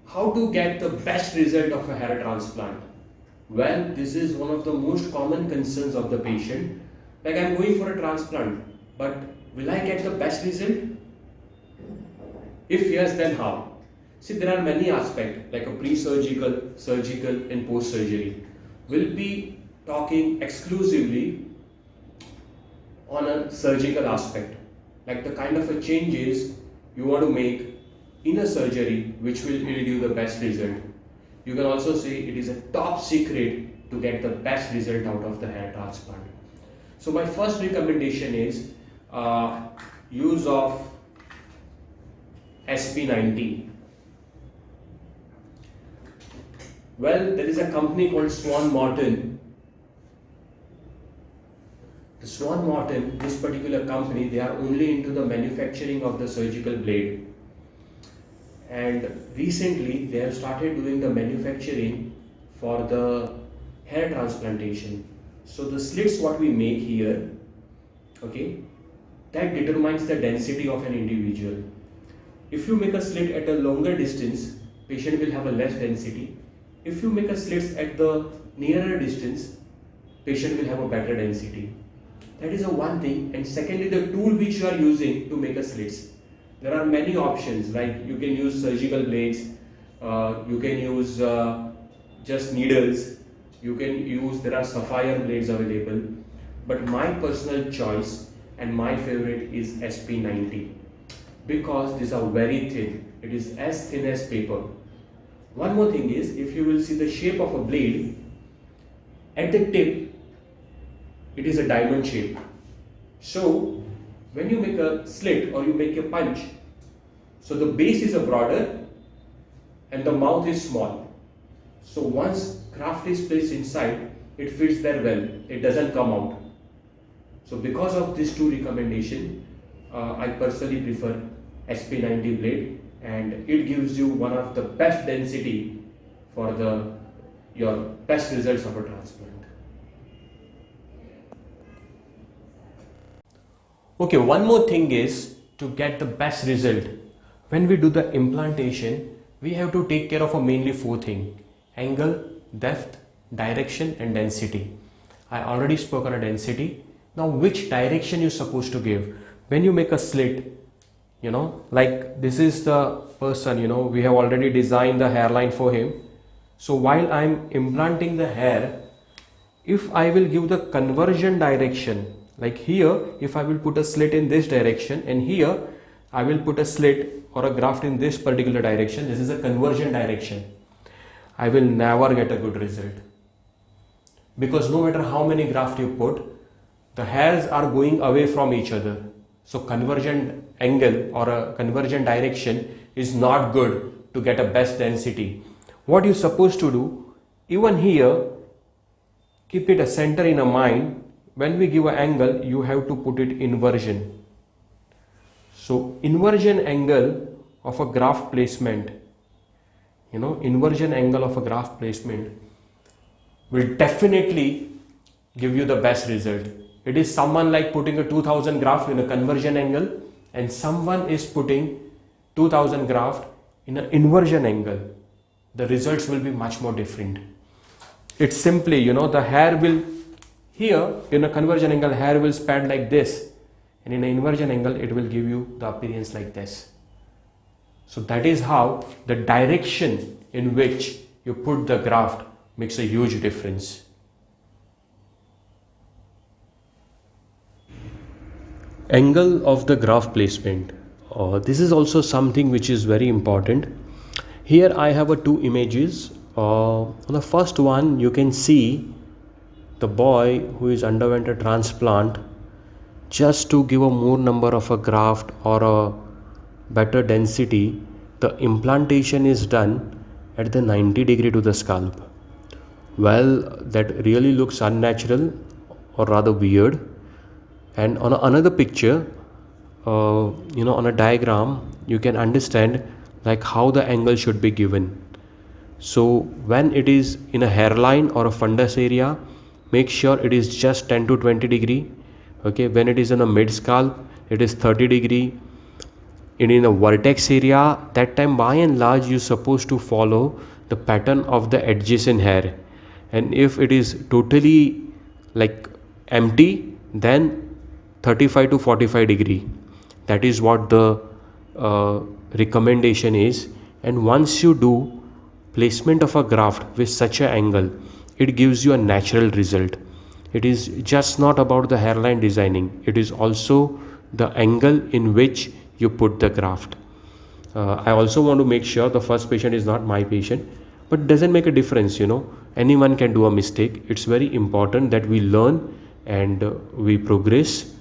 How to get the best result of a hair transplant? Well, this is one of the most common concerns of the patient. Like, I'm going for a transplant, but will I get the best result? If yes, then how? See, there are many aspects like a pre-surgical, surgical, and post-surgery. We'll be talking exclusively on a surgical aspect, like the kind of a changes you want to make in a surgery which will yield you the best result. You can also say it is a top secret to get the best result out of the hair transplant. So my first recommendation is use of SP90. Well, there is a company called Swan Morton. The Swan Morton, this particular company, they are only into the manufacturing of the surgical blade. And recently they have started doing the manufacturing for the hair transplantation. So the slits what we make here, okay, that determines the density of an individual. If you make a slit at a longer distance, patient will have a less density. If you make a slits at the nearer distance, patient will have a better density. That is a one thing. And secondly, the tool which you are using to make a slits. There are many options, like you can use surgical blades, you can use just needles, you can use, there are sapphire blades available. But my personal choice and my favorite is SP90 because these are very thin. It is as thin as paper. One more thing is, if you will see the shape of a blade, at the tip, it is a diamond shape. So, when you make a slit or you make a punch, so the base is a broader and the mouth is small. So once graft is placed inside, it fits there well, it doesn't come out. So because of these two recommendations, I personally prefer SP90 blade, and it gives you one of the best density for your best results of a transplant. Okay, one more thing is to get the best result. When we do the implantation, we have to take care of mainly four things: angle, depth, direction, and density. I already spoke on a density. Now, which direction you're supposed to give? When you make a slit, like this is the person, we have already designed the hairline for him. So while I'm implanting the hair, if I will give the conversion direction, like here, if I will put a slit in this direction, and here I will put a slit or a graft in this particular direction, this is a conversion direction, I will never get a good result. Because no matter how many grafts you put, the hairs are going away from each other. So conversion angle or a conversion direction is not good to get a best density. What you're supposed to do, even here, keep it a center in a mind. When we give an angle, you have to put it inversion. So inversion angle of a graft placement, inversion angle of a graft placement will definitely give you the best result. It is someone like putting a 2000 graft in a conversion angle, and someone is putting 2000 graft in an inversion angle. The results will be much more different. It's simply, the hair will, here in a conversion angle, hair will spread like this, and in an inversion angle, it will give you the appearance like this. So that is how the direction in which you put the graft makes a huge difference. Angle of the graft placement. This is also something which is very important. Here I have two images. On the first one, you can see the boy who is underwent a transplant. Just to give a more number of a graft or a better density, the implantation is done at the 90° to the scalp. Well, that really looks unnatural or rather weird. And on another picture, on a diagram, you can understand like how the angle should be given. So when it is in a hairline or a fundus area, make sure it is just 10 to 20 degree. Okay, when it is in a mid scalp, it is 30 degree. in a vertex area, that time by and large you're supposed to follow the pattern of the adjacent hair, and if it is totally like empty, then 35 to 45 degree, that is what the recommendation is. And once you do placement of a graft with such an angle, it gives you a natural result. It is just not about the hairline designing, it is also the angle in which you put the graft. I also want to make sure the first patient is not my patient, but doesn't make a difference, anyone can do a mistake. It's very important that we learn and we progress,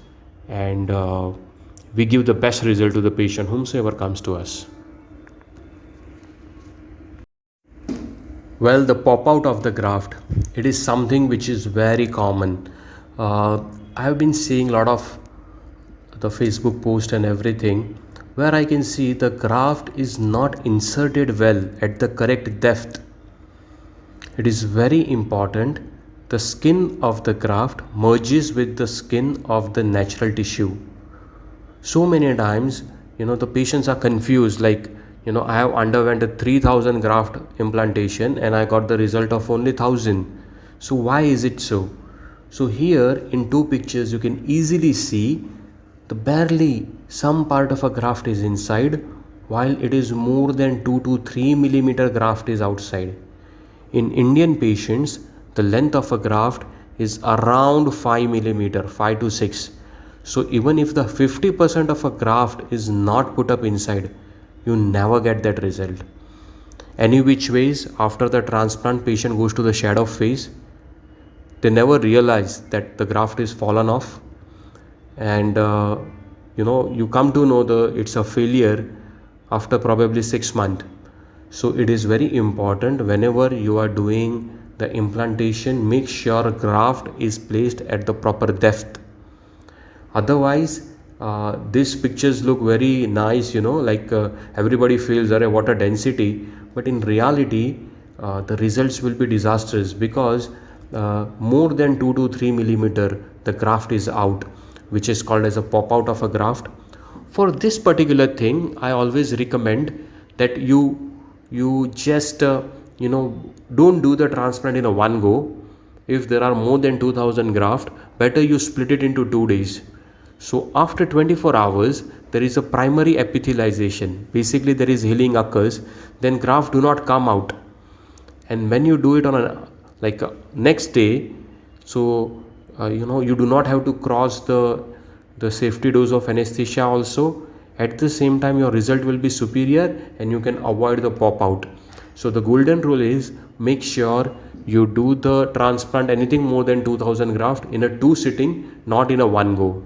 and we give the best result to the patient whomsoever comes to us. Well, the pop out of the graft, it is something which is very common. I have been seeing a lot of the Facebook post and everything where I can see the graft is not inserted well at the correct depth. It is very important the skin of the graft merges with the skin of the natural tissue. So many times, the patients are confused, like, I have underwent a 3000 graft implantation and I got the result of only 1000. So why is it so? So here in two pictures you can easily see the barely some part of a graft is inside, while it is more than 2 to 3 millimeter graft is outside. In Indian patients, the length of a graft is around 5 millimeter, 5 to 6. So even if the 50% of a graft is not put up inside, you never get that result. Any which ways, after the transplant, patient goes to the shadow phase, they never realize that the graft is fallen off, and you come to know it's a failure after probably 6 months. So it is very important, whenever you are doing the implantation, make sure graft is placed at the proper depth. Otherwise, these pictures look very nice, like everybody feels what a density, but in reality the results will be disastrous, because more than 2 to 3 millimeter the graft is out, which is called as a pop out of a graft. For this particular thing, I always recommend that you just don't do the transplant in a one go. If there are more than 2000 graft, better you split it into 2 days. So after 24 hours, there is a primary epithelialization. Basically, there is healing occurs. Then graft do not come out. And when you do it on a next day, so you do not have to cross the safety dose of anesthesia also. At the same time, your result will be superior and you can avoid the pop out. So the golden rule is, make sure you do the transplant anything more than 2000 graft in a 2 sitting, not in a one go.